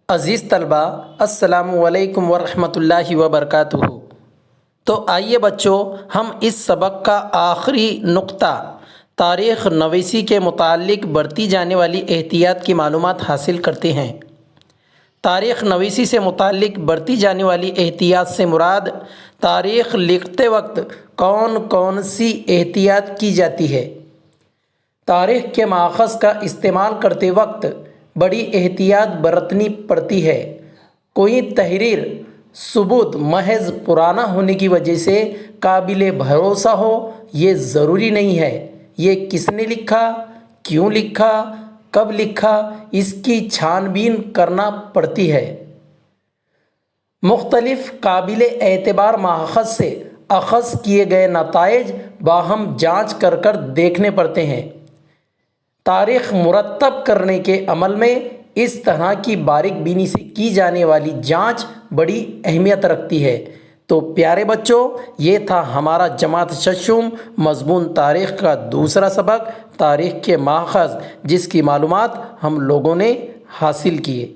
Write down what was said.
عزیز طلبہ، السلام علیکم ورحمۃ اللہ وبرکاتہ۔ تو آئیے بچوں، ہم اس سبق کا آخری نقطہ تاریخ نویسی کے متعلق برتی جانے والی احتیاط کی معلومات حاصل کرتے ہیں۔ تاریخ نویسی سے متعلق برتی جانے والی احتیاط سے مراد تاریخ لکھتے وقت کون کون سی احتیاط کی جاتی ہے۔ تاریخ کے ماخذ کا استعمال کرتے وقت بڑی احتیاط برتنی پڑتی ہے۔ کوئی تحریر ثبوت محض پرانا ہونے کی وجہ سے قابل بھروسہ ہو یہ ضروری نہیں ہے۔ یہ کس نے لکھا، کیوں لکھا، کب لکھا، اس کی چھان بین کرنا پڑتی ہے۔ مختلف قابل اعتبار ماخذ سے اخذ کیے گئے نتائج باہم جانچ کر دیکھنے پڑتے ہیں۔ تاریخ مرتب کرنے کے عمل میں اس طرح کی باریک بینی سے کی جانے والی جانچ بڑی اہمیت رکھتی ہے۔ تو پیارے بچوں، یہ تھا ہمارا جماعت ششم مضمون تاریخ کا دوسرا سبق، تاریخ کے ماخذ، جس کی معلومات ہم لوگوں نے حاصل کیے۔